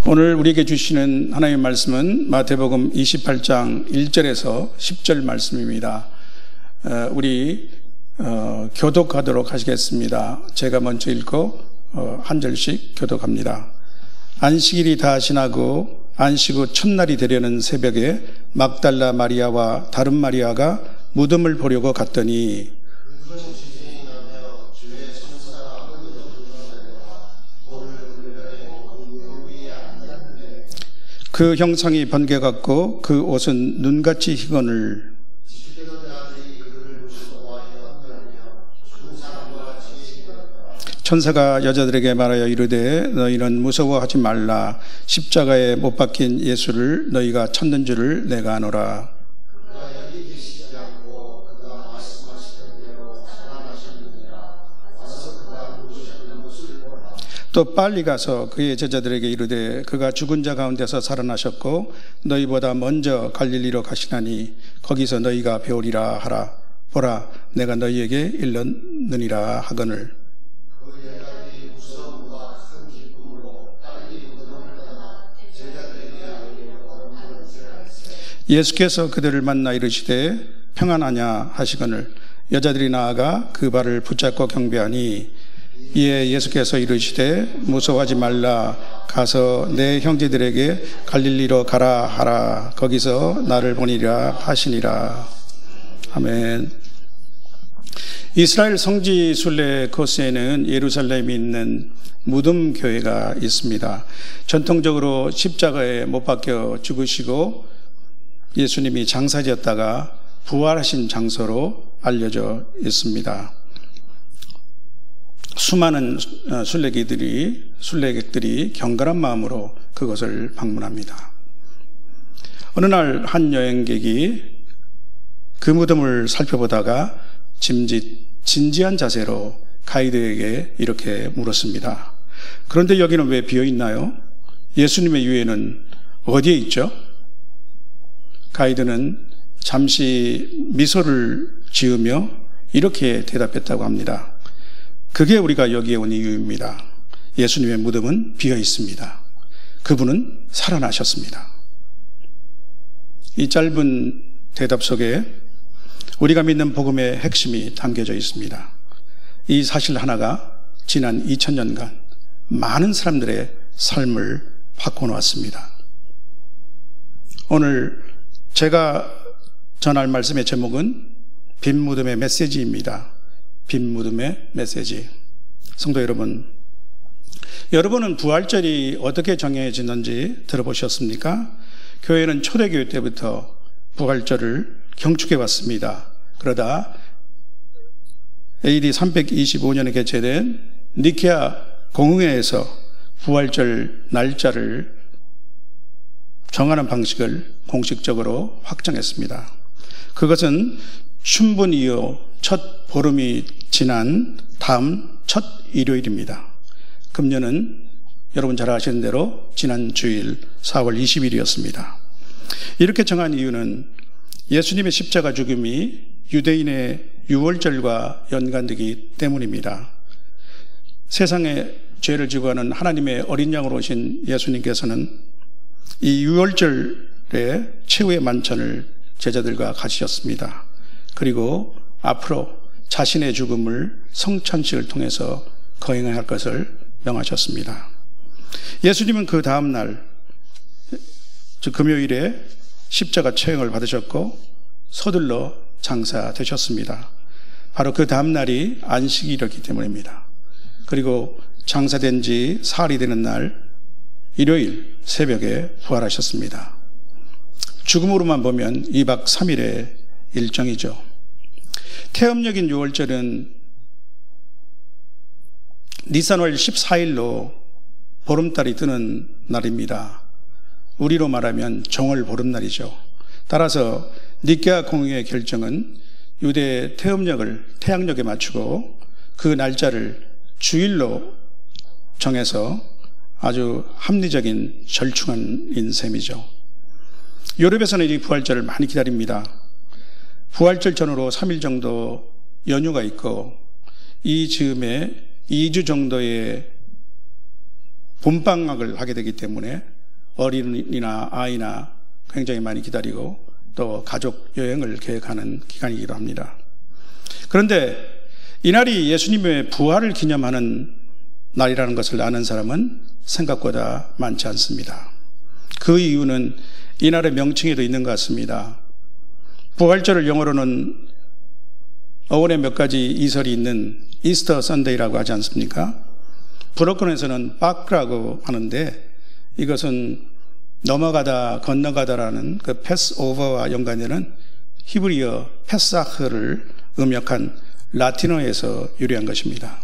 오늘 우리에게 주시는 하나님의 말씀은 마태복음 28장 1절에서 10절 말씀입니다. 우리 교독하도록 하시겠습니다. 제가 먼저 읽고 한 절씩 교독합니다. 안식일이 다 지나고 안식 후 첫날이 되려는 새벽에 막달라 마리아와 다른 마리아가 무덤을 보려고 갔더니 그 형상이 번개 같고 그 옷은 눈같이 희건을 천사가 여자들에게 말하여 이르되 너희는 무서워하지 말라. 십자가에 못 박힌 예수를 너희가 찾는 줄을 내가 아노라. 또 빨리 가서 그의 제자들에게 이르되 그가 죽은 자 가운데서 살아나셨고 너희보다 먼저 갈릴리로 가시나니 거기서 너희가 배우리라 하라. 보라, 내가 너희에게 일렀느니라 하거늘. 예수께서 그들을 만나 이르시되 평안하냐 하시거늘 여자들이 나아가 그 발을 붙잡고 경배하니 이에 예수께서 이르시되 무서워하지 말라. 가서 내 형제들에게 갈릴리로 가라 하라. 거기서 나를 보니라 하시니라. 아멘. 이스라엘 성지 순례 코스에는 예루살렘에 있는 무덤 교회가 있습니다. 전통적으로 십자가에 못 박혀 죽으시고 예수님이 장사되었다가 부활하신 장소로 알려져 있습니다. 수많은 순례객들이 경건한 마음으로 그것을 방문합니다. 어느 날 한 여행객이 그 무덤을 살펴보다가 진지한 자세로 가이드에게 이렇게 물었습니다. 그런데 여기는 왜 비어 있나요? 예수님의 유해는 어디에 있죠? 가이드는 잠시 미소를 지으며 이렇게 대답했다고 합니다. 그게 우리가 여기에 온 이유입니다. 예수님의 무덤은 비어 있습니다. 그분은 살아나셨습니다. 이 짧은 대답 속에 우리가 믿는 복음의 핵심이 담겨져 있습니다. 이 사실 하나가 지난 2000년간 많은 사람들의 삶을 바꿔놓았습니다. 오늘 제가 전할 말씀의 제목은 빈 무덤의 메시지입니다. 빈 무덤의 메시지. 성도 여러분, 여러분은 부활절이 어떻게 정해지는지 들어보셨습니까? 교회는 초대교회 때부터 부활절을 경축해 왔습니다. 그러다 AD 325년에 개최된 니케아 공의회에서 부활절 날짜를 정하는 방식을 공식적으로 확정했습니다. 그것은 춘분 이후 첫 보름이 지난 다음 첫 일요일입니다. 금년은 여러분 잘 아시는 대로 지난 주일 4월 20일이었습니다. 이렇게 정한 이유는 예수님의 십자가 죽음이 유대인의 유월절과 연관되기 때문입니다. 세상에 죄를 지고 가는 하나님의 어린 양으로 오신 예수님께서는 이 유월절의 최후의 만찬을 제자들과 가지셨습니다. 그리고 앞으로 자신의 죽음을 성찬식을 통해서 거행해야 할 것을 명하셨습니다. 예수님은 그 다음 날, 즉 금요일에 십자가 처형을 받으셨고 서둘러 장사되셨습니다. 바로 그 다음 날이 안식일이었기 때문입니다. 그리고 장사된 지 사흘이 되는 날 일요일 새벽에 부활하셨습니다. 죽음으로만 보면 2박 3일의 일정이죠. 태음력인 유월절은 니산월 14일로 보름달이 뜨는 날입니다. 우리로 말하면 정월 보름날이죠. 따라서 니케아 공의회 결정은 유대 태음력을 태양력에 맞추고 그 날짜를 주일로 정해서 아주 합리적인 절충안인 셈이죠. 유럽에서는 이 부활절을 많이 기다립니다. 부활절 전후로 3일 정도 연휴가 있고 이 즈음에 2주 정도의 봄방학을 하게 되기 때문에 어린이나 아이나 굉장히 많이 기다리고 또 가족 여행을 계획하는 기간이기도 합니다. 그런데 이날이 예수님의 부활을 기념하는 날이라는 것을 아는 사람은 생각보다 많지 않습니다. 그 이유는 이날의 명칭에도 있는 것 같습니다. 부활절을 영어로는 어원에 몇 가지 이설이 있는 이스터 선데이라고 하지 않습니까? 브로큰에서는 빠크라고 하는데 이것은 넘어가다 건너가다라는 그 패스오버와 연관되는 히브리어 페사흐를 음역한 라틴어에서 유래한 것입니다.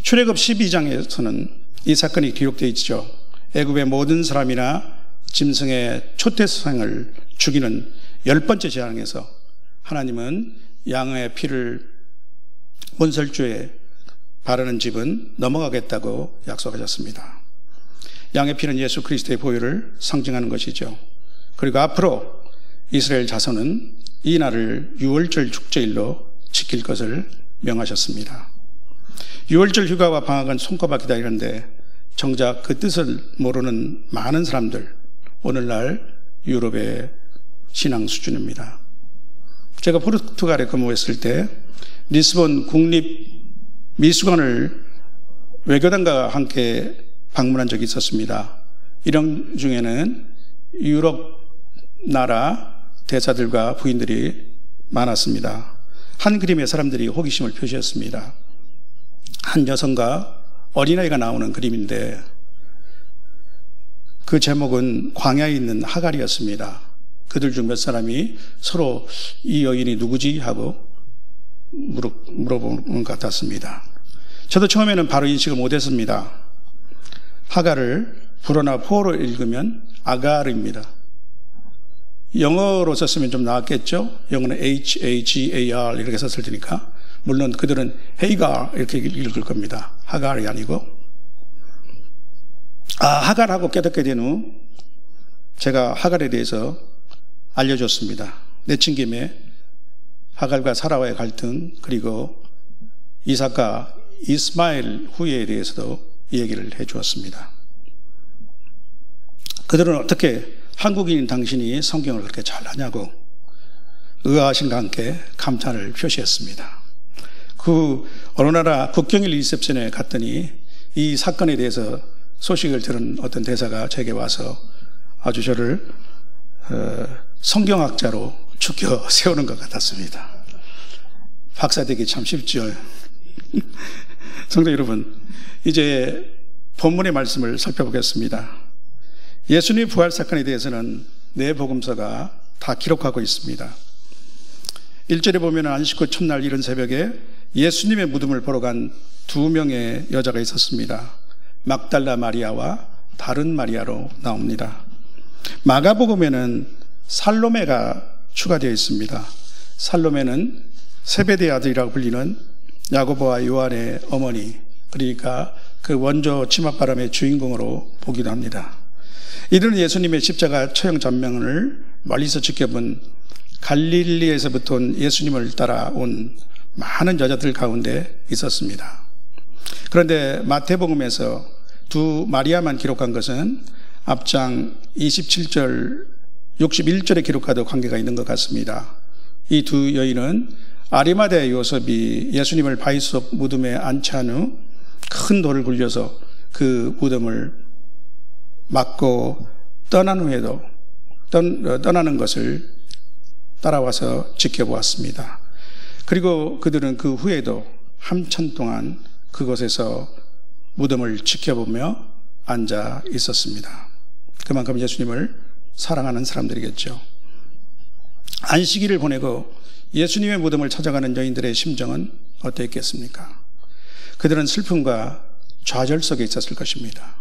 출애굽 12장에서는 이 사건이 기록되어 있죠. 애굽의 모든 사람이나 짐승의 초태생을 죽이는 10번째 재앙에서 하나님은 양의 피를 문설주에 바르는 집은 넘어가겠다고 약속하셨습니다. 양의 피는 예수 그리스도의 보혈을 상징하는 것이죠. 그리고 앞으로 이스라엘 자손은 이 날을 유월절 축제일로 지킬 것을 명하셨습니다. 유월절 휴가와 방학은 손꼽아 기다리는데 정작 그 뜻을 모르는 많은 사람들, 오늘날 유럽의 신앙 수준입니다. 제가 포르투갈에 근무했을 때 리스본 국립미술관을 외교단과 함께 방문한 적이 있었습니다. 일정 중에는 유럽 나라 대사들과 부인들이 많았습니다. 한 그림에 사람들이 호기심을 표시했습니다. 한 여성과 어린아이가 나오는 그림인데 그 제목은 광야에 있는 하갈이었습니다. 그들 중 몇 사람이 서로 이 여인이 누구지 하고 물어보는 것 같았습니다. 저도 처음에는 바로 인식을 못했습니다. 하갈을 불어나 포로 읽으면 아가르입니다. 영어로 썼으면 좀 나았겠죠? 영어는 H-A-G-A-R 이렇게 썼을 테니까 물론 그들은 헤이갈 이렇게 읽을 겁니다. 하갈이 아니고. 하갈하고 깨닫게 된 후 제가 하갈에 대해서 알려줬습니다. 내친 김에 하갈과 사라와의 갈등 그리고 이삭과 이스마엘 후예에 대해서도 얘기를 해주었습니다. 그들은 어떻게 한국인인 당신이 성경을 그렇게 잘하냐고 의아하심과 함께 감탄을 표시했습니다. 그 어느 나라 국경일 리셉션에 갔더니 이 사건에 대해서 소식을 들은 어떤 대사가 제게 와서 아주 저를 성경학자로 죽여 세우는 것 같았습니다. 박사 되기 참 쉽죠. 성도 여러분, 이제 본문의 말씀을 살펴보겠습니다. 예수님의 부활 사건에 대해서는 네 복음서가 다 기록하고 있습니다. 1절에 보면 안식 후 첫날 이른 새벽에 예수님의 무덤을 보러 간 2명의 여자가 있었습니다. 막달라 마리아와 다른 마리아로 나옵니다. 마가복음에는 살로메가 추가되어 있습니다. 살로메는 세베대 아들이라고 불리는 야고보와 요한의 어머니, 그러니까 그 원조 치맛바람의 주인공으로 보기도 합니다. 이들은 예수님의 십자가 처형 전면을 멀리서 지켜본 갈릴리에서부터 온 예수님을 따라온 많은 여자들 가운데 있었습니다. 그런데 마태복음에서 두 마리아만 기록한 것은 앞장 27절, 61절에 기록하도 관계가 있는 것 같습니다. 이 두 여인은 아리마대 요셉이 예수님을 바위 속 무덤에 안치한 후 큰 돌을 굴려서 그 무덤을 막고 떠난 후에도 떠나는 것을 따라와서 지켜보았습니다. 그리고 그들은 그 후에도 한참 동안 그곳에서 무덤을 지켜보며 앉아 있었습니다. 그만큼 예수님을 사랑하는 사람들이겠죠. 안식일을 보내고 예수님의 무덤을 찾아가는 여인들의 심정은 어땠겠습니까? 그들은 슬픔과 좌절 속에 있었을 것입니다.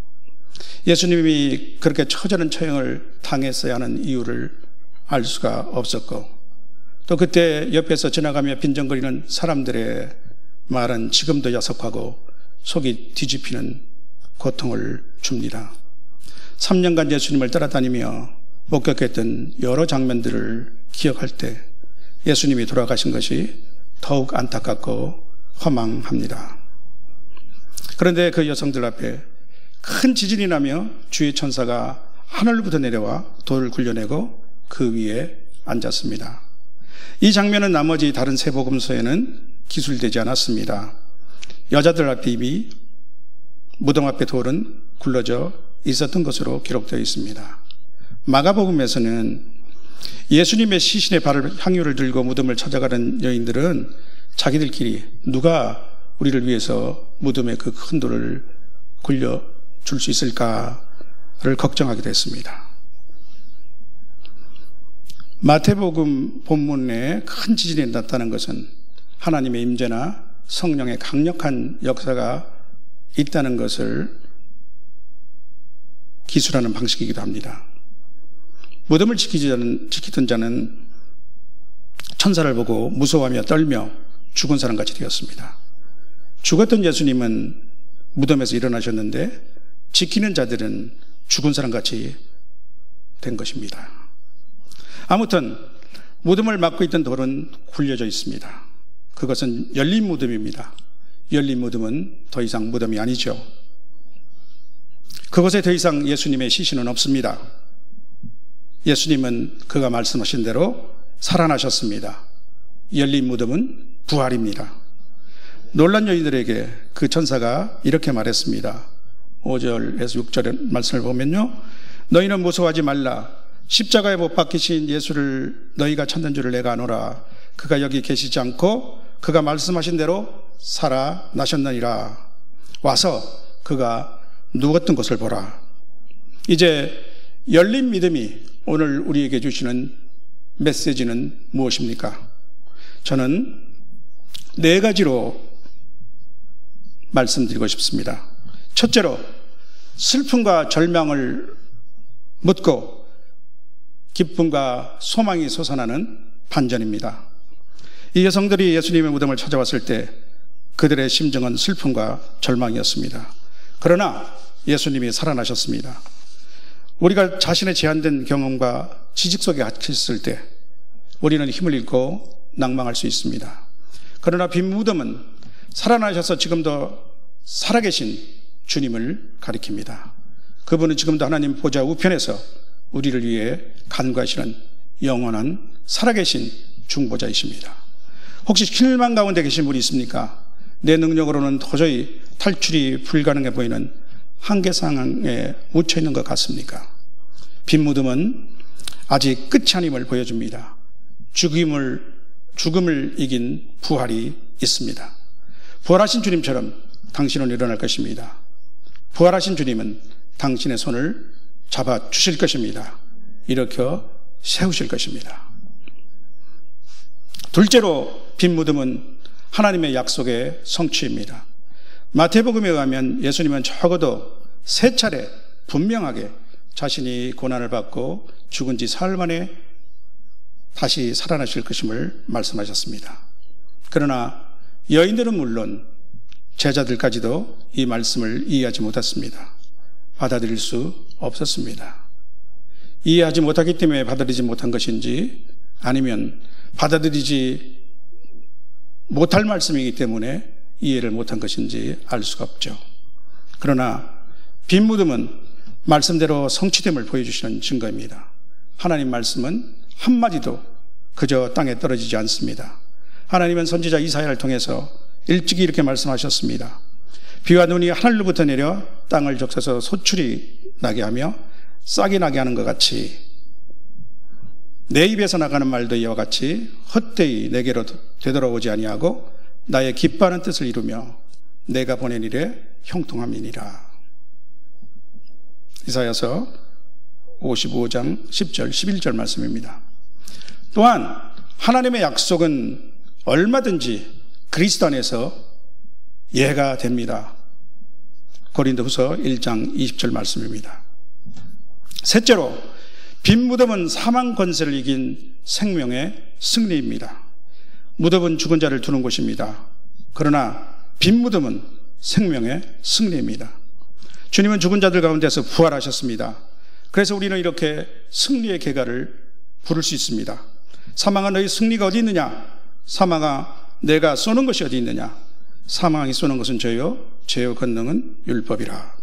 예수님이 그렇게 처절한 처형을 당했어야 하는 이유를 알 수가 없었고, 또 그때 옆에서 지나가며 빈정거리는 사람들의 말은 지금도 야속하고 속이 뒤집히는 고통을 줍니다. 3년간 예수님을 따라다니며 목격했던 여러 장면들을 기억할 때 예수님이 돌아가신 것이 더욱 안타깝고 허망합니다. 그런데 그 여성들 앞에 큰 지진이 나며 주의 천사가 하늘로부터 내려와 돌을 굴려내고 그 위에 앉았습니다. 이 장면은 나머지 다른 세 복음서에는 기술되지 않았습니다. 여자들 앞에 이미 무덤 앞에 돌은 굴러져 있었던 것으로 기록되어 있습니다. 마가복음에서는 예수님의 시신의 발을 향유를 들고 무덤을 찾아가는 여인들은 자기들끼리 누가 우리를 위해서 무덤에 그 큰 돌을 굴려줄 수 있을까를 걱정하게 됐습니다. 마태복음 본문에 큰 지진이 났다는 것은 하나님의 임재나 성령의 강력한 역사가 있다는 것을 기술하는 방식이기도 합니다. 무덤을 지키던 자는 천사를 보고 무서워하며 떨며 죽은 사람같이 되었습니다. 죽었던 예수님은 무덤에서 일어나셨는데 지키는 자들은 죽은 사람같이 된 것입니다. 아무튼 무덤을 막고 있던 돌은 굴려져 있습니다. 그것은 열린 무덤입니다. 열린 무덤은 더 이상 무덤이 아니죠. 그곳에 더 이상 예수님의 시신은 없습니다. 예수님은 그가 말씀하신 대로 살아나셨습니다. 열린 무덤은 부활입니다. 놀란 여인들에게 그 천사가 이렇게 말했습니다. 5절에서 6절의 말씀을 보면요, 너희는 무서워하지 말라. 십자가에 못 박히신 예수를 너희가 찾는 줄을 내가 아노라. 그가 여기 계시지 않고 그가 말씀하신 대로 살아나셨느니라. 와서 그가 누웠던 것을 보라. 이제 열린 믿음이 오늘 우리에게 주시는 메시지는 무엇입니까? 저는 네 가지로 말씀드리고 싶습니다. 첫째로, 슬픔과 절망을 묻고 기쁨과 소망이 솟아나는 반전입니다. 이 여성들이 예수님의 무덤을 찾아왔을 때 그들의 심정은 슬픔과 절망이었습니다. 그러나 예수님이 살아나셨습니다. 우리가 자신의 제한된 경험과 지식 속에 갇혔을 때 우리는 힘을 잃고 낭망할 수 있습니다. 그러나 빈 무덤은 살아나셔서 지금도 살아계신 주님을 가리킵니다. 그분은 지금도 하나님 보좌 우편에서 우리를 위해 간구하시는 영원한 살아계신 중보자이십니다. 혹시 실망 가운데 계신 분이 있습니까? 내 능력으로는 도저히 탈출이 불가능해 보이는 한계 상황에 묻혀 있는 것 같습니까? 빈 무덤은 아직 끝이 아님을 보여줍니다. 죽음을 이긴 부활이 있습니다. 부활하신 주님처럼 당신은 일어날 것입니다. 부활하신 주님은 당신의 손을 잡아 주실 것입니다. 일으켜 세우실 것입니다. 둘째로, 빈 무덤은 하나님의 약속의 성취입니다. 마태복음에 의하면 예수님은 적어도 3차례 분명하게 자신이 고난을 받고 죽은 지 사흘 만에 다시 살아나실 것임을 말씀하셨습니다. 그러나 여인들은 물론 제자들까지도 이 말씀을 이해하지 못했습니다. 받아들일 수 없었습니다. 이해하지 못하기 때문에 받아들이지 못한 것인지, 아니면 받아들이지 못할 말씀이기 때문에 이해를 못한 것인지 알 수가 없죠. 그러나 빈 무덤은 말씀대로 성취됨을 보여주시는 증거입니다. 하나님 말씀은 한마디도 그저 땅에 떨어지지 않습니다. 하나님은 선지자 이사야를 통해서 일찍이 이렇게 말씀하셨습니다. 비와 눈이 하늘로부터 내려 땅을 적셔서 소출이 나게 하며 싹이 나게 하는 것 같이 내 입에서 나가는 말도 이와 같이 헛되이 내게로 되돌아오지 아니하고 나의 기뻐하는 뜻을 이루며 내가 보낸 일에 형통함이니라. 이사야서 55장 10절 11절 말씀입니다. 또한 하나님의 약속은 얼마든지 그리스도 안에서 예가 됩니다. 고린도후서 1장 20절 말씀입니다. 셋째로, 빈 무덤은 사망 권세를 이긴 생명의 승리입니다. 무덤은 죽은 자를 두는 곳입니다. 그러나 빈 무덤은 생명의 승리입니다. 주님은 죽은 자들 가운데서 부활하셨습니다. 그래서 우리는 이렇게 승리의 계가를 부를 수 있습니다. 사망아, 너희 승리가 어디 있느냐? 사망아, 내가 쏘는 것이 어디 있느냐? 사망이 쏘는 것은 죄요 권능은 율법이라.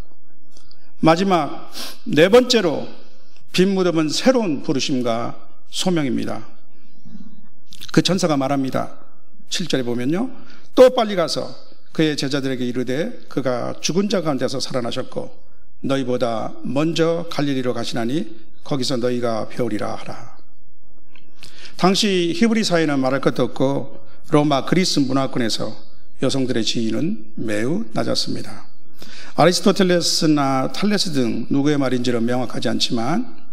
마지막 네 번째로 빈 무덤은 새로운 부르심과 소명입니다. 그 천사가 말합니다. 7절에 보면요, 또 빨리 가서 그의 제자들에게 이르되 그가 죽은 자 가운데서 살아나셨고 너희보다 먼저 갈릴리로 가시나니 거기서 너희가 배우리라 하라. 당시 히브리 사회는 말할 것도 없고 로마 그리스 문화권에서 여성들의 지위는 매우 낮았습니다. 아리스토텔레스나 탈레스 등 누구의 말인지는 명확하지 않지만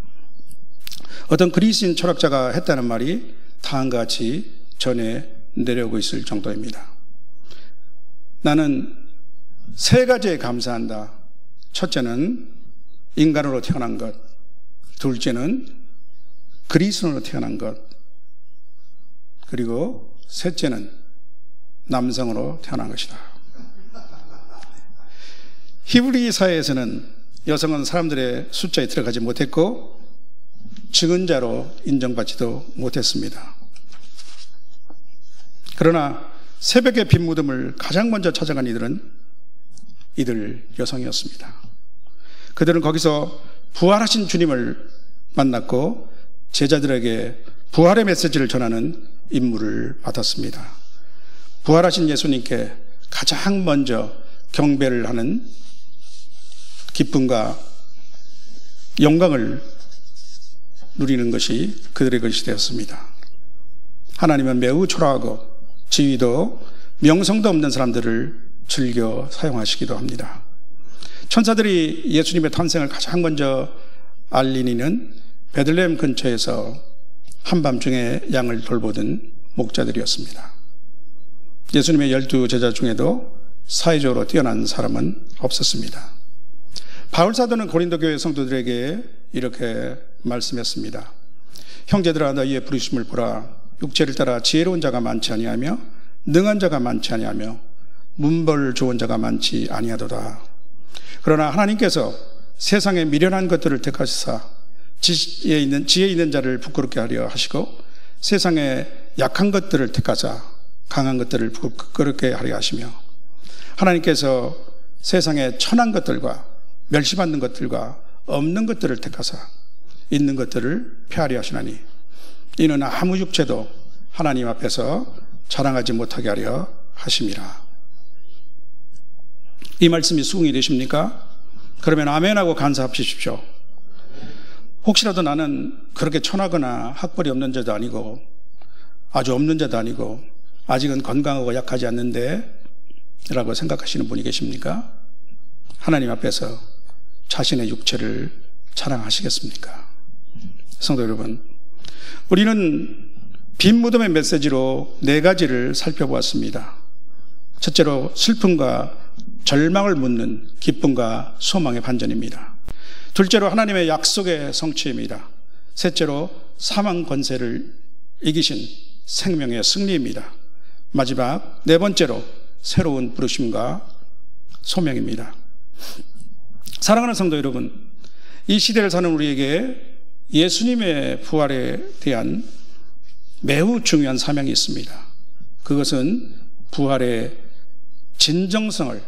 어떤 그리스인 철학자가 했다는 말이 다음과 같이 전해 내려오고 있을 정도입니다. 나는 세 가지에 감사한다. 첫째는 인간으로 태어난 것, 둘째는 그리스인으로 태어난 것, 그리고 셋째는 남성으로 태어난 것이다. 히브리 사회에서는 여성은 사람들의 숫자에 들어가지 못했고 증언자로 인정받지도 못했습니다. 그러나 새벽의 빈 무덤을 가장 먼저 찾아간 이들 여성이었습니다. 그들은 거기서 부활하신 주님을 만났고 제자들에게 부활의 메시지를 전하는 임무를 받았습니다. 부활하신 예수님께 가장 먼저 경배를 하는 기쁨과 영광을 누리는 것이 그들의 것이 되었습니다. 하나님은 매우 초라하고 지위도 명성도 없는 사람들을 즐겨 사용하시기도 합니다. 천사들이 예수님의 탄생을 가장 먼저 알린 이는 베들레헴 근처에서 한밤중에 양을 돌보던 목자들이었습니다. 예수님의 12 제자 중에도 사회적으로 뛰어난 사람은 없었습니다. 바울 사도는 고린도 교회 성도들에게 이렇게 말씀했습니다. 형제들아 너희의 부르심을 보라. 육체를 따라 지혜로운 자가 많지 아니하며 능한 자가 많지 아니하며 문벌 좋은 자가 많지 아니하도다. 그러나 하나님께서 세상에 미련한 것들을 택하시사 지혜 있는 자를 부끄럽게 하려 하시고 세상에 약한 것들을 택하사 강한 것들을 부끄럽게 하려 하시며 하나님께서 세상에 천한 것들과 멸시받는 것들과 없는 것들을 택하사 있는 것들을 폐하려 하시나니 이는 아무 육체도 하나님 앞에서 자랑하지 못하게 하려 하심이라. 이 말씀이 수긍이 되십니까? 그러면 아멘하고 간사합시십시오. 혹시라도 나는 그렇게 천하거나 학벌이 없는 자도 아니고 아주 없는 자도 아니고 아직은 건강하고 약하지 않는데 라고 생각하시는 분이 계십니까? 하나님 앞에서 자신의 육체를 자랑하시겠습니까? 성도 여러분, 우리는 빈 무덤의 메시지로 4가지를 살펴보았습니다. 첫째로 슬픔과 절망을 묻는 기쁨과 소망의 반전입니다. 둘째로 하나님의 약속의 성취입니다. 셋째로 사망 권세를 이기신 생명의 승리입니다. 마지막 4번째로 새로운 부르심과 소명입니다. 사랑하는 성도 여러분, 이 시대를 사는 우리에게 예수님의 부활에 대한 매우 중요한 사명이 있습니다. 그것은 부활의 진정성을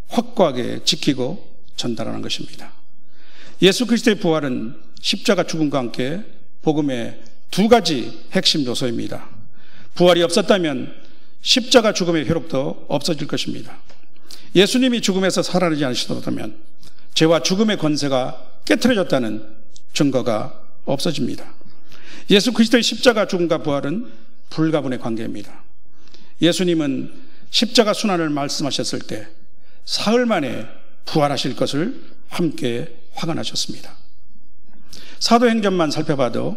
확고하게 지키고 전달하는 것입니다. 예수 그리스도의 부활은 십자가 죽음과 함께 복음의 2가지 핵심 요소입니다. 부활이 없었다면 십자가 죽음의 효력도 없어질 것입니다. 예수님이 죽음에서 살아나지 않으시다면 죄와 죽음의 권세가 깨트려졌다는 증거가 없어집니다. 예수 그리스도의 십자가 죽음과 부활은 불가분의 관계입니다. 예수님은 십자가 순환을 말씀하셨을 때 사흘 만에 부활하실 것을 함께 확언하셨습니다. 사도행전만 살펴봐도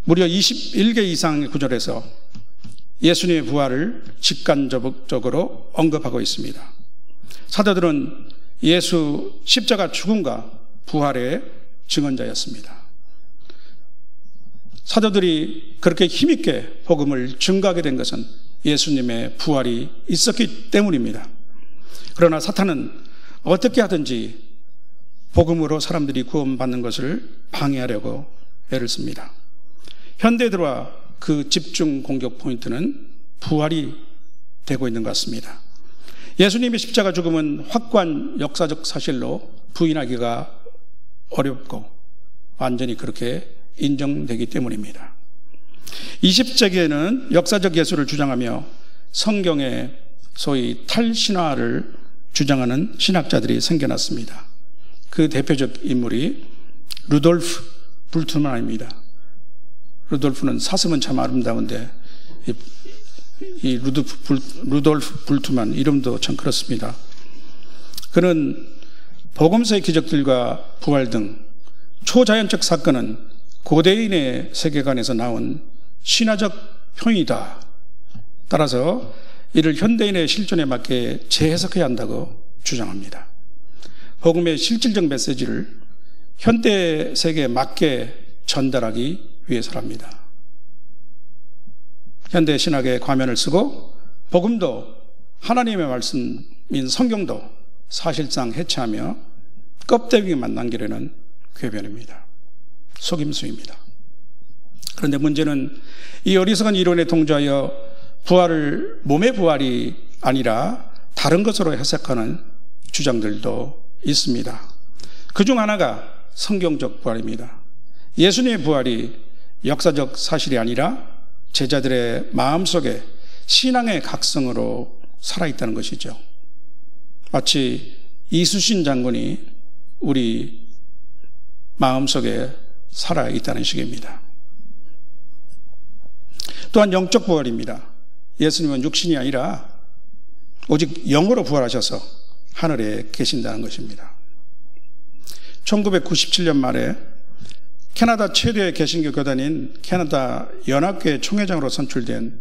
무려 21개 이상의 구절에서 예수님의 부활을 직관적으로 언급하고 있습니다. 사도들은 예수 십자가 죽음과 부활의 증언자였습니다. 사도들이 그렇게 힘있게 복음을 증거하게 된 것은 예수님의 부활이 있었기 때문입니다. 그러나 사탄은 어떻게 하든지 복음으로 사람들이 구원받는 것을 방해하려고 애를 씁니다. 현대에 들어와 그 집중 공격 포인트는 부활이 되고 있는 것 같습니다. 예수님의 십자가 죽음은 확고한 역사적 사실로 부인하기가 어렵고 완전히 그렇게 인정되기 때문입니다. 20세기에는 역사적 예술을 주장하며 성경의 소위 탈신화를 주장하는 신학자들이 생겨났습니다. 그 대표적 인물이 루돌프 불트만입니다. 루돌프는 사슴은 참 아름다운데 이 루돌프 불트만 이름도 참 그렇습니다. 그는 복음서의 기적들과 부활 등 초자연적 사건은 고대인의 세계관에서 나온 신화적 표현이다. 따라서 이를 현대인의 실존에 맞게 재해석해야 한다고 주장합니다. 복음의 실질적 메시지를 현대 세계에 맞게 전달하기 위해서랍니다. 현대 신학의 과면을 쓰고 복음도 하나님의 말씀인 성경도 사실상 해체하며 껍데기만 남기려는 궤변입니다. 속임수입니다. 그런데 문제는 이 어리석은 이론에 동조하여 부활을 몸의 부활이 아니라 다른 것으로 해석하는 주장들도 있습니다. 그중 하나가 성경적 부활입니다. 예수님의 부활이 역사적 사실이 아니라 제자들의 마음속에 신앙의 각성으로 살아있다는 것이죠. 마치 이수신 장군이 우리 마음속에 살아있다는 식입니다. 또한 영적 부활입니다. 예수님은 육신이 아니라 오직 영으로 부활하셔서 하늘에 계신다는 것입니다. 1997년 말에 캐나다 최대의 개신교 교단인 캐나다 연합교회 총회장으로 선출된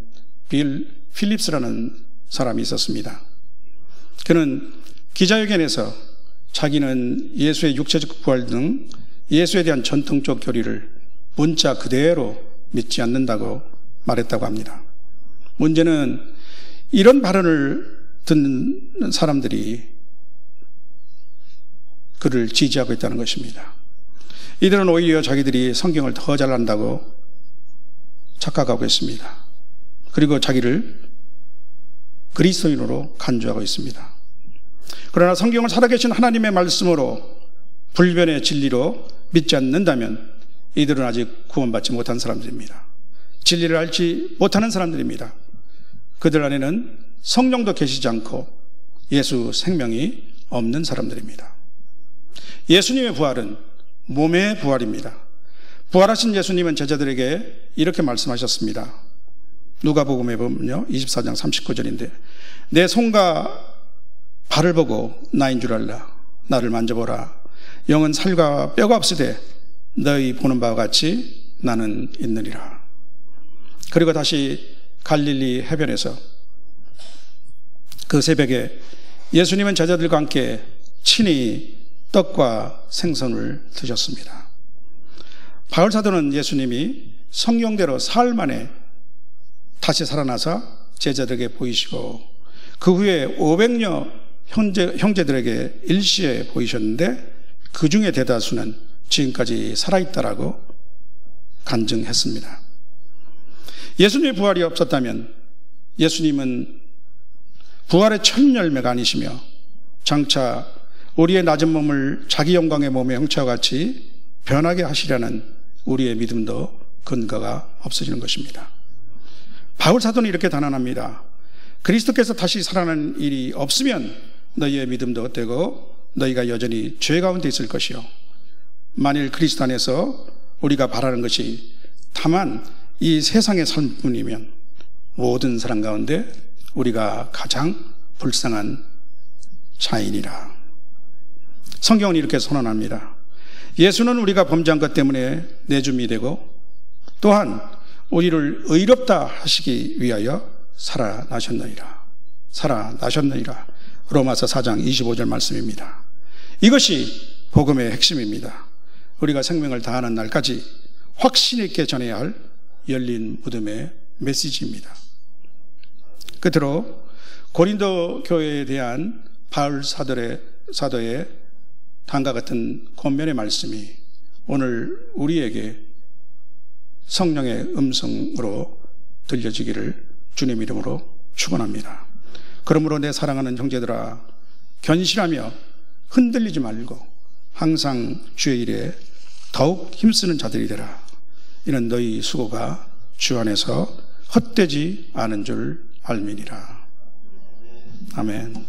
빌 필립스라는 사람이 있었습니다. 그는 기자회견에서 자기는 예수의 육체적 부활 등 예수에 대한 전통적 교리를 문자 그대로 믿지 않는다고 말했다고 합니다. 문제는 이런 발언을 듣는 사람들이 그를 지지하고 있다는 것입니다. 이들은 오히려 자기들이 성경을 더 잘한다고 착각하고 있습니다. 그리고 자기를 그리스도인으로 간주하고 있습니다. 그러나 성경을 살아계신 하나님의 말씀으로 불변의 진리로 믿지 않는다면 이들은 아직 구원받지 못한 사람들입니다. 진리를 알지 못하는 사람들입니다. 그들 안에는 성령도 계시지 않고 예수 생명이 없는 사람들입니다. 예수님의 부활은 몸의 부활입니다. 부활하신 예수님은 제자들에게 이렇게 말씀하셨습니다. 누가복음에 보면요, 24장 39절인데 내 손과 발을 보고 나인 줄 알라. 나를 만져보라. 영은 살과 뼈가 없으되 너희 보는 바와 같이 나는 있느니라. 그리고 다시 갈릴리 해변에서 그 새벽에 예수님은 제자들과 함께 친히 떡과 생선을 드셨습니다. 바울 사도는 예수님이 성경대로 사흘 만에 다시 살아나서 제자들에게 보이시고 그 후에 500여 형제들에게 일시에 보이셨는데 그 중에 대다수는 지금까지 살아있다라고 간증했습니다. 예수님의 부활이 없었다면 예수님은 부활의 첫 열매가 아니시며 장차 우리의 낮은 몸을 자기 영광의 몸의 형체와 같이 변하게 하시려는 우리의 믿음도 근거가 없어지는 것입니다. 바울 사도는 이렇게 단언합니다. 그리스도께서 다시 살아나는 일이 없으면 너희의 믿음도 헛되고 너희가 여전히 죄 가운데 있을 것이요 만일 그리스도 안에서 우리가 바라는 것이 다만 이 세상의 삶뿐이면 모든 사람 가운데 우리가 가장 불쌍한 자인이라. 성경은 이렇게 선언합니다. 예수는 우리가 범죄한 것 때문에 내줌이 되고 또한 우리를 의롭다 하시기 위하여 살아나셨느니라. 로마서 4장 25절 말씀입니다. 이것이 복음의 핵심입니다. 우리가 생명을 다하는 날까지 확신 있게 전해야 할 열린 무덤의 메시지입니다. 끝으로 고린도 교회에 대한 바울 사도의 다음과 같은 권면의 말씀이 오늘 우리에게 성령의 음성으로 들려지기를 주님 이름으로 축원합니다. 그러므로 내 사랑하는 형제들아, 견실하며 흔들리지 말고 항상 주의 일에 더욱 힘쓰는 자들이 되라. 이는 너희 수고가 주 안에서 헛되지 않은 줄 알미니라. 아멘.